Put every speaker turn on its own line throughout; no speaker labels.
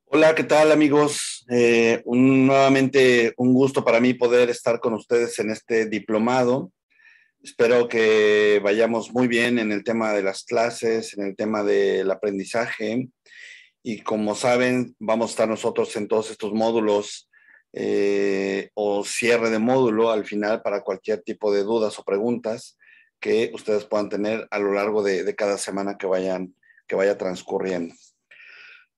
Hola, ¿qué tal amigos? Nuevamente un gusto para mí poder estar con ustedes en este diplomado. Espero que vayamos muy bien en el tema de las clases, en el tema del aprendizaje. Y como saben, vamos a estar nosotros en todos estos módulos o cierre de módulo al final para cualquier tipo de dudas o preguntas que ustedes puedan tener a lo largo de cada semana que vaya transcurriendo.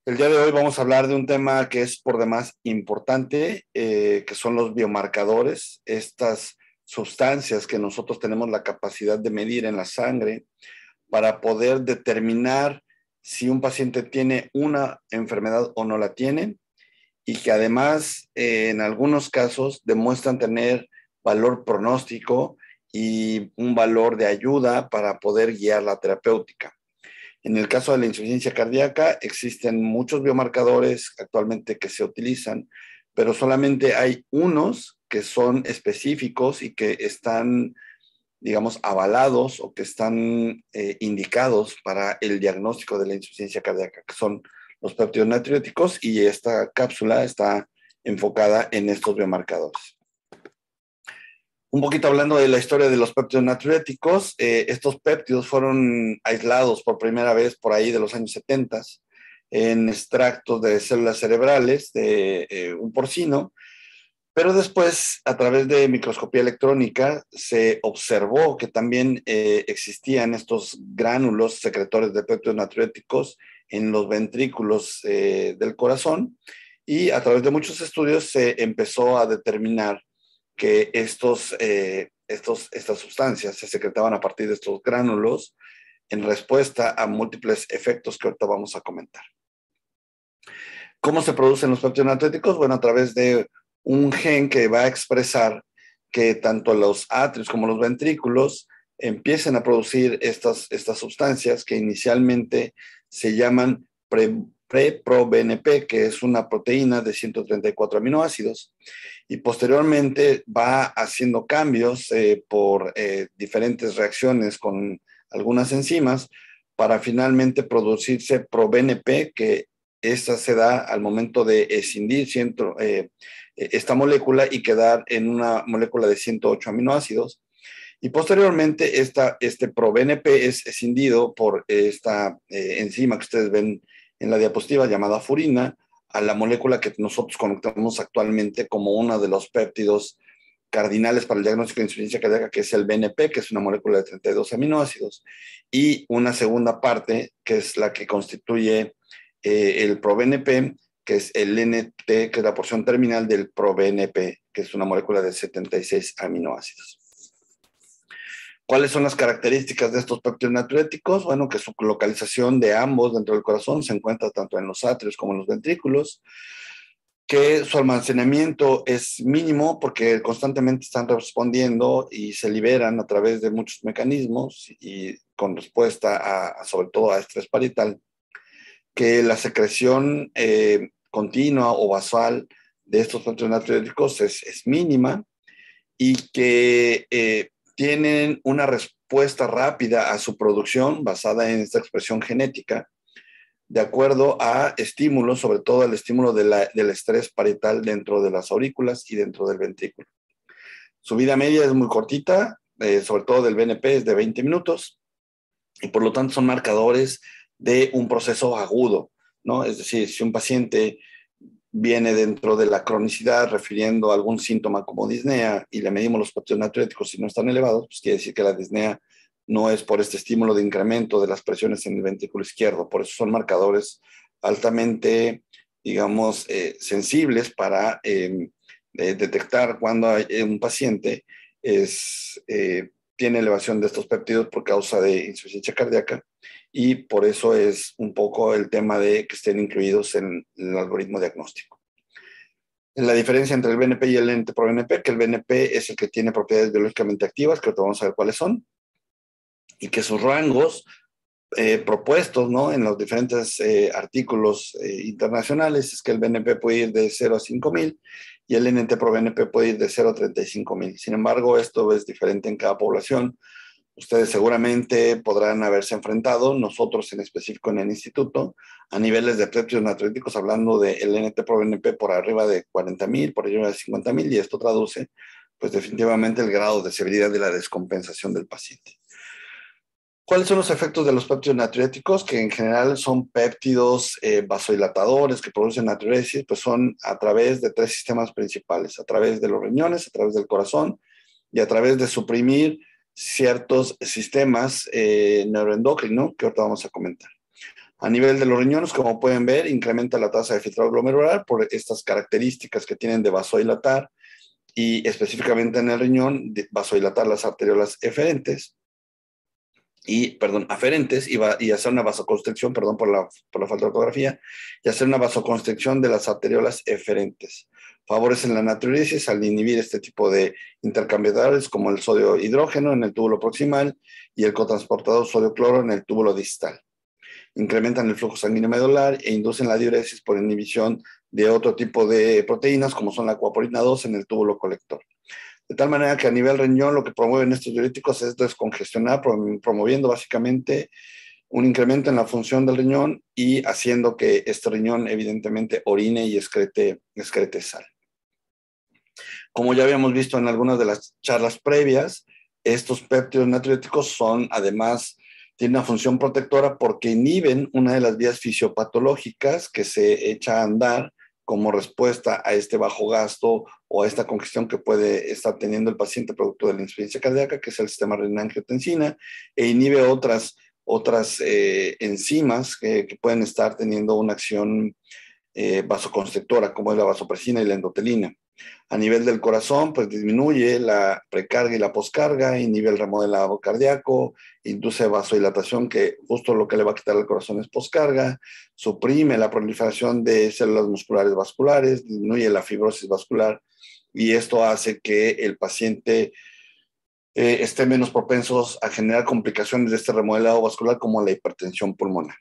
El día de hoy vamos a hablar de un tema que es por demás importante, que son los biomarcadores, estas sustancias que nosotros tenemos la capacidad de medir en la sangre para poder determinar si un paciente tiene una enfermedad o no la tiene, y que además en algunos casos demuestran tener valor pronóstico y un valor de ayuda para poder guiar la terapéutica. En el caso de la insuficiencia cardíaca, existen muchos biomarcadores actualmente que se utilizan, pero solamente hay unos que son específicos y que están, digamos, avalados o que están indicados para el diagnóstico de la insuficiencia cardíaca, que son los péptidos natriuréticos, y esta cápsula está enfocada en estos biomarcadores. Un poquito hablando de la historia de los péptidos natriuréticos, estos péptidos fueron aislados por primera vez por ahí de los años 70 en extractos de células cerebrales de un porcino, pero después, a través de microscopía electrónica, se observó que también existían estos gránulos secretores de péptidos natriuréticos en los ventrículos del corazón, y a través de muchos estudios se empezó a determinar que estas sustancias se secretaban a partir de estos gránulos en respuesta a múltiples efectos que ahorita vamos a comentar. ¿Cómo se producen los péptidos natriuréticos? Bueno, a través de un gen que va a expresar que tanto los atrios como los ventrículos empiecen a producir estas sustancias que inicialmente se llaman pre-proBNP, que es una proteína de 134 aminoácidos, y posteriormente va haciendo cambios por diferentes reacciones con algunas enzimas para finalmente producirse proBNP, que esta se da al momento de escindir esta molécula y quedar en una molécula de 108 aminoácidos. Y posteriormente este proBNP es escindido por esta enzima que ustedes ven en la diapositiva llamada furina, a la molécula que nosotros conocemos actualmente como uno de los péptidos cardinales para el diagnóstico de insuficiencia cardíaca, que es el BNP, que es una molécula de 32 aminoácidos, y una segunda parte, que es la que constituye el proBNP, que es el NT, que es la porción terminal del proBNP, que es una molécula de 76 aminoácidos. ¿Cuáles son las características de estos péptidos natriuréticos? Bueno, que su localización de ambos dentro del corazón se encuentra tanto en los atrios como en los ventrículos, que su almacenamiento es mínimo porque constantemente están respondiendo y se liberan a través de muchos mecanismos y con respuesta sobre todo a estrés parietal, que la secreción continua o basal de estos péptidos natriuréticos es mínima, y que tienen una respuesta rápida a su producción basada en esta expresión genética, de acuerdo a estímulos, sobre todo el estímulo del estrés parietal dentro de las aurículas y dentro del ventrículo. Su vida media es muy cortita, sobre todo del BNP es de 20 minutos, y por lo tanto son marcadores de un proceso agudo, ¿no? Es decir, si un paciente viene dentro de la cronicidad refiriendo a algún síntoma como disnea y le medimos los péptidos natriuréticos y no están elevados, pues quiere decir que la disnea no es por este estímulo de incremento de las presiones en el ventrículo izquierdo. Por eso son marcadores altamente, digamos, sensibles para detectar cuando un paciente tiene elevación de estos péptidos por causa de insuficiencia cardíaca, y por eso es un poco el tema de que estén incluidos en el algoritmo diagnóstico. La diferencia entre el BNP y el NT-proBNP, que el BNP es el que tiene propiedades biológicamente activas, que ahorita vamos a ver cuáles son, y que sus rangos propuestos, ¿no?, en los diferentes artículos internacionales es que el BNP puede ir de 0 a 5,000 y el NT-proBNP puede ir de 0 a 35,000. Sin embargo, esto es diferente en cada población, Ustedes seguramente podrán haberse enfrentado, nosotros en específico en el instituto, a niveles de péptidos natriuréticos, hablando de el NT-proBNP por arriba de 40,000, por arriba de 50,000, y esto traduce, pues definitivamente el grado de severidad de la descompensación del paciente. ¿Cuáles son los efectos de los péptidos natriuréticos? Que en general son péptidos vasodilatadores que producen natriuresis, pues son a través de 3 sistemas principales, a través de los riñones, a través del corazón y a través de suprimir ciertos sistemas neuroendocrinos que ahorita vamos a comentar. A nivel de los riñones, como pueden ver, incrementa la tasa de filtrado glomerular por estas características que tienen de vasodilatar y específicamente en el riñón, de vasodilatar las arteriolas aferentes y hacer una vasoconstricción, perdón por la falta de ortografía, y hacer una vasoconstricción de las arteriolas eferentes. Favorecen la natriuresis al inhibir este tipo de intercambiadores como el sodio-hidrógeno en el túbulo proximal y el cotransportador sodio-cloro en el túbulo distal. Incrementan el flujo sanguíneo medular e inducen la diuresis por inhibición de otro tipo de proteínas como son la acuaporina 2 en el túbulo colector. De tal manera que a nivel riñón lo que promueven estos diuréticos es descongestionar, promoviendo básicamente un incremento en la función del riñón y haciendo que este riñón evidentemente orine y excrete sal. Como ya habíamos visto en algunas de las charlas previas, estos péptidos natriuréticos son además, tienen una función protectora porque inhiben una de las vías fisiopatológicas que se echa a andar como respuesta a este bajo gasto o a esta congestión que puede estar teniendo el paciente producto de la insuficiencia cardíaca, que es el sistema renina-angiotensina, e inhibe otras enzimas que pueden estar teniendo una acción vasoconstrictora, como es la vasopresina y la endotelina. A nivel del corazón, pues disminuye la precarga y la poscarga, inhibe el remodelado cardíaco, induce vasodilatación, que justo lo que le va a quitar al corazón es poscarga, suprime la proliferación de células musculares vasculares, disminuye la fibrosis vascular, y esto hace que el paciente esté menos propensos a generar complicaciones de este remodelado vascular como la hipertensión pulmonar.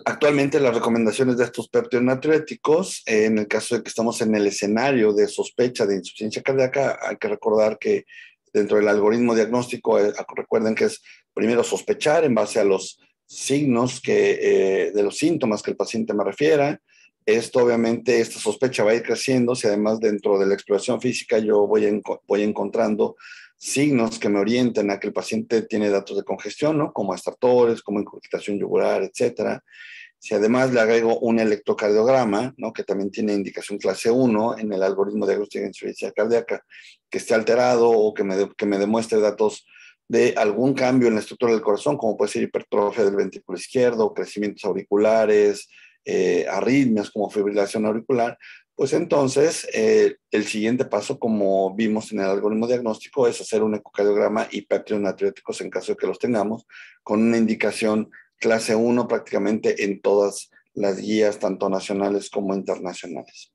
Actualmente las recomendaciones de estos péptidos natriuréticos, en el caso de que estamos en el escenario de sospecha de insuficiencia cardíaca, hay que recordar que dentro del algoritmo diagnóstico, recuerden que es primero sospechar en base a los signos de los síntomas que el paciente me refiera. Esto obviamente, esta sospecha va a ir creciendo si además dentro de la exploración física yo voy encontrando signos que me orienten a que el paciente tiene datos de congestión, ¿no? Como estertores, como incurgitación yugular, etcétera. Si además le agrego un electrocardiograma, ¿no? Que también tiene indicación clase 1 en el algoritmo de diagnóstico de insuficiencia cardíaca, que esté alterado o que me demuestre datos de algún cambio en la estructura del corazón, como puede ser hipertrofia del ventrículo izquierdo, crecimientos auriculares, arritmias como fibrilación auricular, pues entonces el siguiente paso, como vimos en el algoritmo diagnóstico, es hacer un ecocardiograma y péptidos natriuréticos en caso de que los tengamos, con una indicación clase 1 prácticamente en todas las guías, tanto nacionales como internacionales.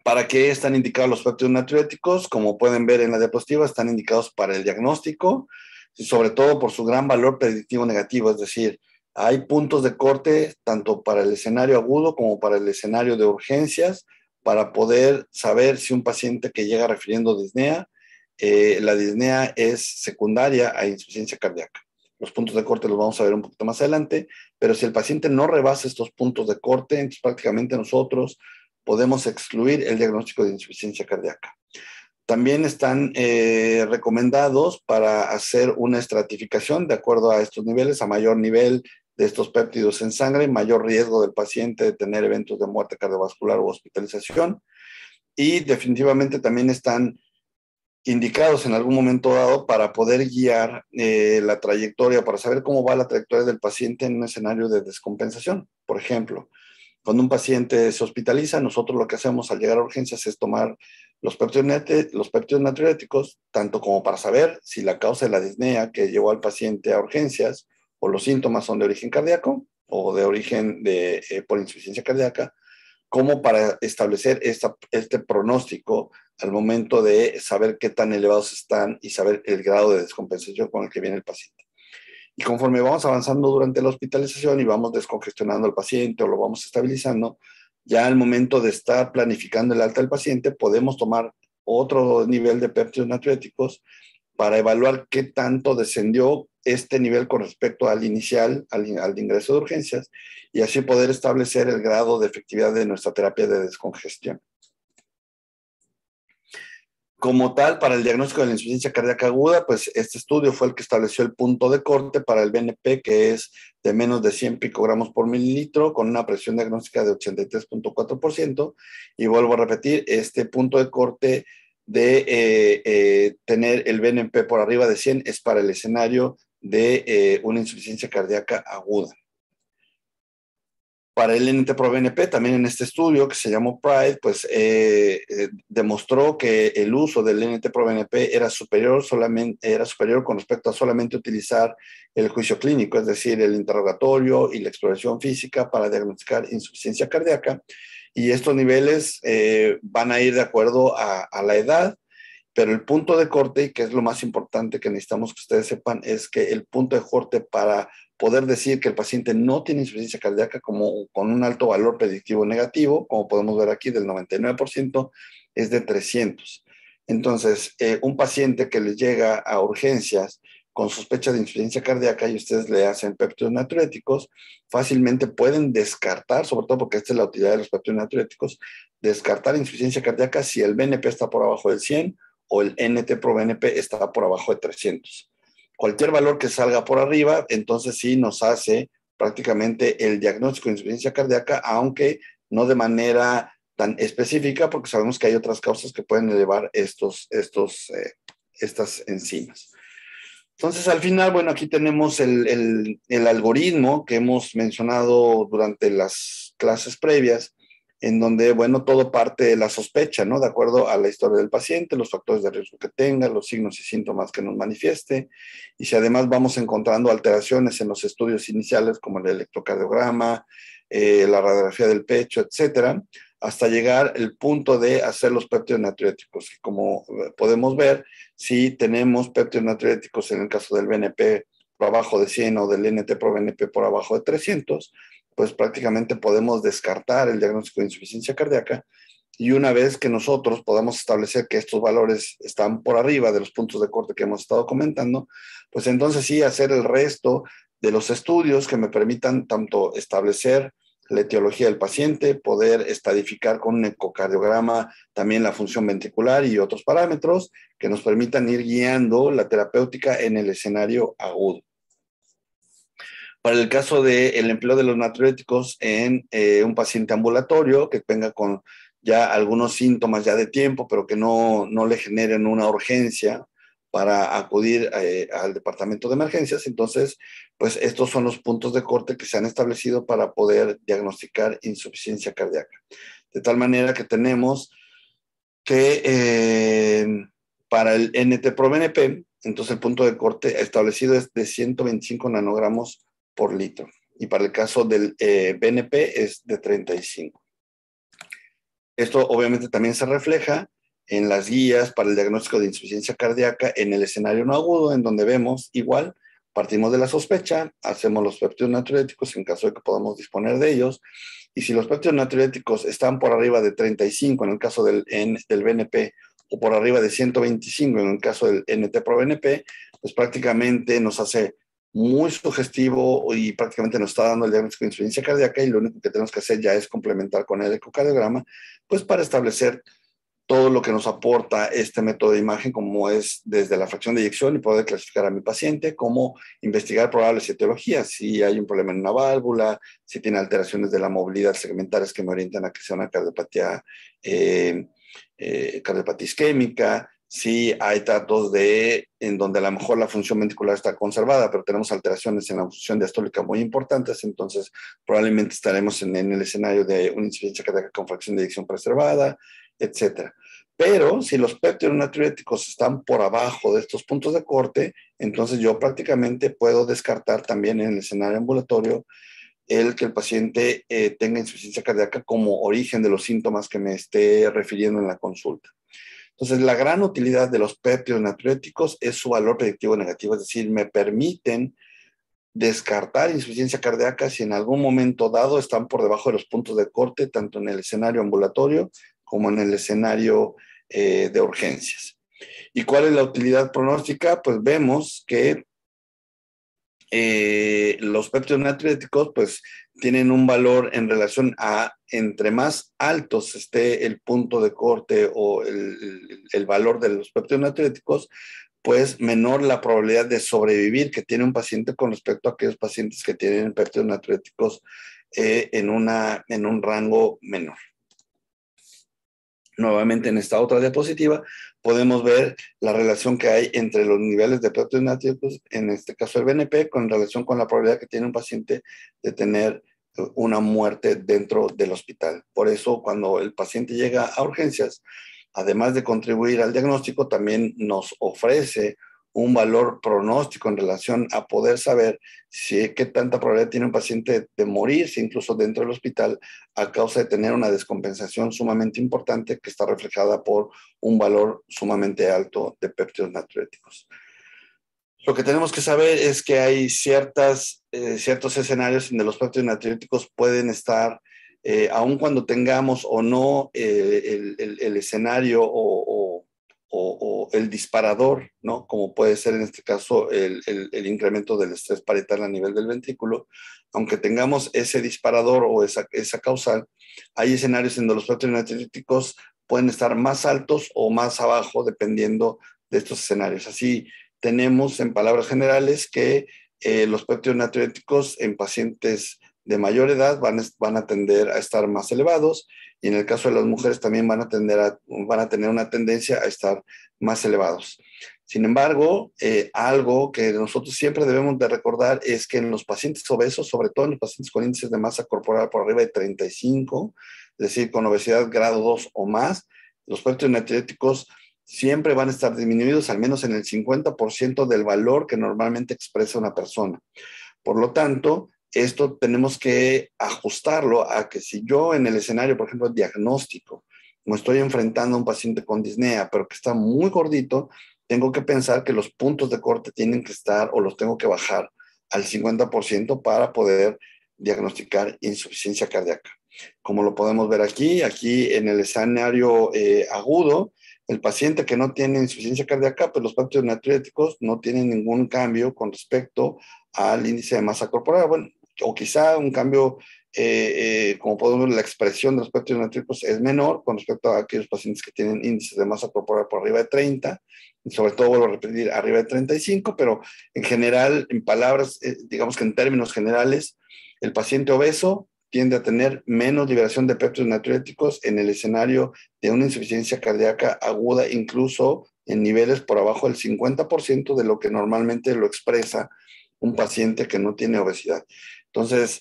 ¿Para qué están indicados los péptidos natriuréticos? Como pueden ver en la diapositiva, están indicados para el diagnóstico, y sobre todo por su gran valor predictivo negativo, es decir, hay puntos de corte tanto para el escenario agudo como para el escenario de urgencias para poder saber si un paciente que llega refiriendo disnea, la disnea es secundaria a insuficiencia cardíaca. Los puntos de corte los vamos a ver un poquito más adelante, pero si el paciente no rebasa estos puntos de corte, entonces prácticamente nosotros podemos excluir el diagnóstico de insuficiencia cardíaca. También están recomendados para hacer una estratificación de acuerdo a estos niveles. A mayor nivel de estos péptidos en sangre, mayor riesgo del paciente de tener eventos de muerte cardiovascular o hospitalización. Y definitivamente también están indicados en algún momento dado para poder guiar la trayectoria, para saber cómo va la trayectoria del paciente en un escenario de descompensación. Por ejemplo, cuando un paciente se hospitaliza, nosotros lo que hacemos al llegar a urgencias es tomar los péptidos natriuréticos, tanto como para saber si la causa de la disnea que llevó al paciente a urgencias o los síntomas son de origen cardíaco o de origen por insuficiencia cardíaca, como para establecer este pronóstico al momento de saber qué tan elevados están y saber el grado de descompensación con el que viene el paciente. Y conforme vamos avanzando durante la hospitalización y vamos descongestionando al paciente o lo vamos estabilizando, ya al momento de estar planificando el alta del paciente, podemos tomar otro nivel de péptidos natriuréticos para evaluar qué tanto descendió este nivel con respecto al inicial, al ingreso de urgencias, y así poder establecer el grado de efectividad de nuestra terapia de descongestión. Como tal, para el diagnóstico de la insuficiencia cardíaca aguda, pues este estudio fue el que estableció el punto de corte para el BNP, que es de menos de 100 picogramos por mililitro, con una presión diagnóstica de 83.4%. Y vuelvo a repetir, este punto de corte de tener el BNP por arriba de 100 es para el escenario de una insuficiencia cardíaca aguda. Para el NT-proBNP, también en este estudio que se llamó PRIDE, pues demostró que el uso del NT-proBNP era superior con respecto a solamente utilizar el juicio clínico, es decir, el interrogatorio y la exploración física para diagnosticar insuficiencia cardíaca. Y estos niveles van a ir de acuerdo a la edad, pero el punto de corte, y que es lo más importante que necesitamos que ustedes sepan, es que el punto de corte para poder decir que el paciente no tiene insuficiencia cardíaca como con un alto valor predictivo negativo, como podemos ver aquí del 99%, es de 300. Entonces, un paciente que les llega a urgencias con sospecha de insuficiencia cardíaca y ustedes le hacen péptidos natriuréticos, fácilmente pueden descartar, sobre todo porque esta es la utilidad de los péptidos natriuréticos, descartar insuficiencia cardíaca si el BNP está por abajo del 100 o el NT-proBNP está por abajo de 300. Cualquier valor que salga por arriba, entonces sí nos hace prácticamente el diagnóstico de insuficiencia cardíaca, aunque no de manera tan específica, porque sabemos que hay otras causas que pueden elevar estas enzimas. Entonces, al final, bueno, aquí tenemos el algoritmo que hemos mencionado durante las clases previas, en donde, bueno, todo parte de la sospecha, ¿no? De acuerdo a la historia del paciente, los factores de riesgo que tenga, los signos y síntomas que nos manifieste, y si además vamos encontrando alteraciones en los estudios iniciales, como el electrocardiograma, la radiografía del pecho, etcétera, hasta llegar al punto de hacer los péptidos natriuréticos, que como podemos ver, si tenemos péptidos natriuréticos en el caso del BNP por abajo de 100 o del NT-proBNP por abajo de 300, pues prácticamente podemos descartar el diagnóstico de insuficiencia cardíaca, y una vez que nosotros podamos establecer que estos valores están por arriba de los puntos de corte que hemos estado comentando, pues entonces sí hacer el resto de los estudios que me permitan tanto establecer la etiología del paciente, poder estadificar con un ecocardiograma también la función ventricular y otros parámetros que nos permitan ir guiando la terapéutica en el escenario agudo. Para el caso del empleo de los natriuréticos en un paciente ambulatorio que venga con ya algunos síntomas ya de tiempo, pero que no le generen una urgencia para acudir al departamento de emergencias, entonces, pues estos son los puntos de corte que se han establecido para poder diagnosticar insuficiencia cardíaca. De tal manera que tenemos que para el NT-proBNP, entonces el punto de corte establecido es de 125 nanogramos por litro. Y para el caso del BNP es de 35. Esto obviamente también se refleja en las guías para el diagnóstico de insuficiencia cardíaca en el escenario no agudo, en donde vemos igual, partimos de la sospecha, hacemos los péptidos natriuréticos en caso de que podamos disponer de ellos, y si los péptidos natriuréticos están por arriba de 35 en el caso del BNP, o por arriba de 125 en el caso del NT-proBNP, pues prácticamente nos hace muy sugestivo y prácticamente nos está dando el diagnóstico de insuficiencia cardíaca, y lo único que tenemos que hacer ya es complementar con el ecocardiograma, pues para establecer todo lo que nos aporta este método de imagen, como es desde la fracción de eyección y poder clasificar a mi paciente, cómo investigar probables etiologías, si hay un problema en una válvula, si tiene alteraciones de la movilidad segmentarias que me orientan a que sea una cardiopatía, cardiopatía isquémica, si hay datos en donde a lo mejor la función ventricular está conservada, pero tenemos alteraciones en la función diastólica muy importantes, entonces probablemente estaremos en el escenario de una insuficiencia cardíaca con fracción de eyección preservada, etcétera. Pero si los péptidos natriuréticos están por abajo de estos puntos de corte, entonces yo prácticamente puedo descartar también en el escenario ambulatorio el que el paciente tenga insuficiencia cardíaca como origen de los síntomas que me esté refiriendo en la consulta. Entonces, la gran utilidad de los péptidos natriuréticos es su valor predictivo negativo, es decir, me permiten descartar insuficiencia cardíaca si en algún momento dado están por debajo de los puntos de corte, tanto en el escenario ambulatorio como en el escenario de urgencias. ¿Y cuál es la utilidad pronóstica? Pues vemos que los péptidos natriuréticos pues tienen un valor en relación a entre más altos esté el punto de corte o el valor de los péptidos natriuréticos, pues menor la probabilidad de sobrevivir que tiene un paciente con respecto a aquellos pacientes que tienen péptidos natriuréticos en un rango menor. Nuevamente en esta otra diapositiva podemos ver la relación que hay entre los niveles de péptidos natriuréticos, en este caso el BNP, con relación con la probabilidad que tiene un paciente de tener una muerte dentro del hospital. Por eso cuando el paciente llega a urgencias, además de contribuir al diagnóstico, también nos ofrece un valor pronóstico en relación a poder saber qué tanta probabilidad tiene un paciente de morirse incluso dentro del hospital a causa de tener una descompensación sumamente importante que está reflejada por un valor sumamente alto de péptidos natriuréticos. Lo que tenemos que saber es que hay ciertos escenarios donde los péptidos natriuréticos pueden estar, aun cuando tengamos o no el escenario o el disparador, ¿no? Como puede ser en este caso el incremento del estrés parietal a nivel del ventrículo, aunque tengamos ese disparador o esa causal, hay escenarios en donde los péptidos natriuréticos pueden estar más altos o más abajo dependiendo de estos escenarios. Así, tenemos en palabras generales que los péptidos natriuréticos en pacientes de mayor edad van a tender a estar más elevados y en el caso de las mujeres también van a tener una tendencia a estar más elevados. Sin embargo, algo que nosotros siempre debemos de recordar es que en los pacientes obesos, sobre todo en los pacientes con índices de masa corporal por arriba de 35, es decir, con obesidad grado 2 o más, los péptidos natriuréticos siempre van a estar disminuidos al menos en el 50% del valor que normalmente expresa una persona. Por lo tanto, esto tenemos que ajustarlo a que si yo en el escenario, por ejemplo, diagnóstico, me estoy enfrentando a un paciente con disnea, pero que está muy gordito, tengo que pensar que los puntos de corte tienen que estar o los tengo que bajar al 50% para poder diagnosticar insuficiencia cardíaca. Como lo podemos ver aquí en el escenario agudo, el paciente que no tiene insuficiencia cardíaca, pues los péptidos natriuréticos no tienen ningún cambio con respecto al índice de masa corporal. Bueno, o quizá un cambio, como podemos ver, la expresión de los péptidos natriuréticos es menor con respecto a aquellos pacientes que tienen índices de masa corporal por arriba de 30, y sobre todo, vuelvo a repetir, arriba de 35, pero en general, en palabras, digamos que en términos generales, el paciente obeso tiende a tener menos liberación de péptidos natriuréticos en el escenario de una insuficiencia cardíaca aguda, incluso en niveles por abajo del 50% de lo que normalmente lo expresa un paciente que no tiene obesidad. Entonces,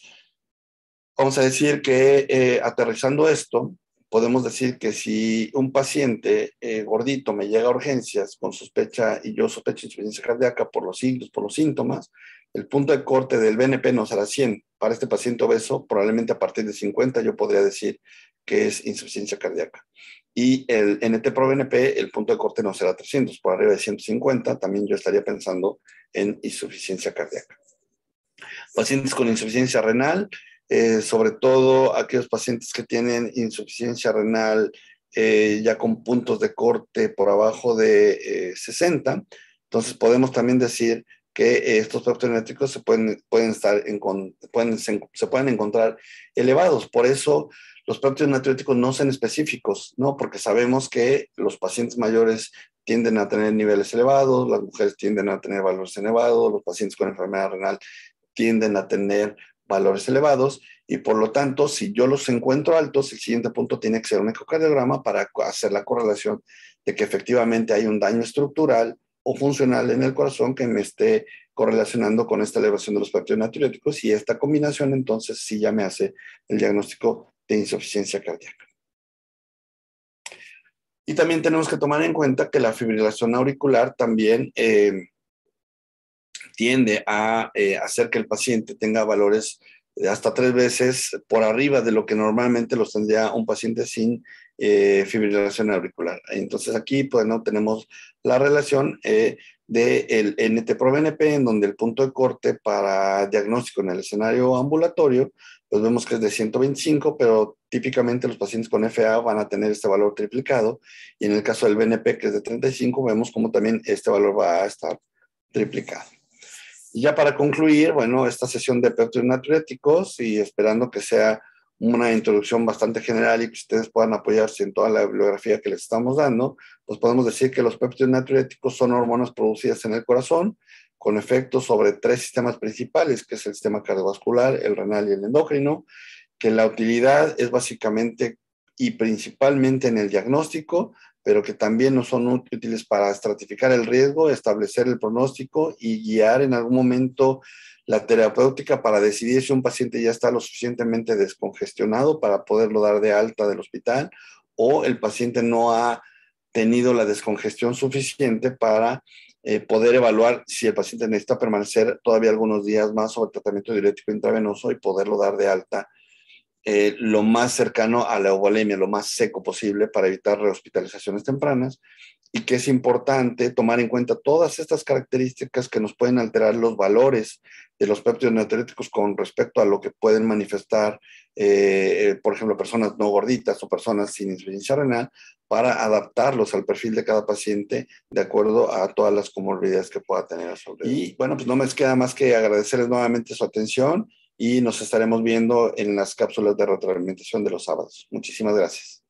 vamos a decir que aterrizando esto, podemos decir que si un paciente gordito me llega a urgencias con sospecha y yo sospecho insuficiencia cardíaca por los signos, por los síntomas, el punto de corte del BNP no será 100. Para este paciente obeso, probablemente a partir de 50 yo podría decir que es insuficiencia cardíaca. Y el NT-proBNP, el punto de corte no será 300, por arriba de 150, también yo estaría pensando en insuficiencia cardíaca. Pacientes con insuficiencia renal, sobre todo aquellos pacientes que tienen insuficiencia renal ya con puntos de corte por abajo de 60. Entonces podemos también decir que estos péptidos natriuréticos se pueden encontrar elevados. Por eso los péptidos natriuréticos no son específicos, ¿no? Porque sabemos que los pacientes mayores tienden a tener niveles elevados, las mujeres tienden a tener valores elevados, los pacientes con enfermedad renal tienden a tener valores elevados y por lo tanto, si yo los encuentro altos, el siguiente punto tiene que ser un ecocardiograma para hacer la correlación de que efectivamente hay un daño estructural o funcional en el corazón que me esté correlacionando con esta elevación de los péptidos natriuréticos y esta combinación entonces sí ya me hace el diagnóstico de insuficiencia cardíaca. Y también tenemos que tomar en cuenta que la fibrilación auricular también tiende a hacer que el paciente tenga valores de hasta 3 veces por arriba de lo que normalmente los tendría un paciente sin fibrilación auricular. Entonces aquí pues no tenemos la relación del NT-proBNP en donde el punto de corte para diagnóstico en el escenario ambulatorio pues vemos que es de 125, pero típicamente los pacientes con FA van a tener este valor triplicado, y en el caso del BNP, que es de 35, vemos como también este valor va a estar triplicado. Y ya para concluir, bueno, esta sesión de péptidos natriuréticos, y esperando que sea una introducción bastante general y que ustedes puedan apoyarse en toda la bibliografía que les estamos dando, pues podemos decir que los péptidos natriuréticos son hormonas producidas en el corazón con efectos sobre 3 sistemas principales, que es el sistema cardiovascular, el renal y el endocrino, que la utilidad es básicamente y principalmente en el diagnóstico, pero que también no son útiles para estratificar el riesgo, establecer el pronóstico y guiar en algún momento la terapéutica para decidir si un paciente ya está lo suficientemente descongestionado para poderlo dar de alta del hospital, o el paciente no ha tenido la descongestión suficiente para poder evaluar si el paciente necesita permanecer todavía algunos días más sobre tratamiento diurético intravenoso y poderlo dar de alta lo más cercano a la euvolemia, lo más seco posible, para evitar rehospitalizaciones tempranas, y que es importante tomar en cuenta todas estas características que nos pueden alterar los valores de los péptidos natriuréticos con respecto a lo que pueden manifestar, por ejemplo, personas no gorditas o personas sin insuficiencia renal, para adaptarlos al perfil de cada paciente de acuerdo a todas las comorbilidades que pueda tener. Y bueno, pues no me queda más que agradecerles nuevamente su atención, y nos estaremos viendo en las cápsulas de retroalimentación de los sábados. Muchísimas gracias.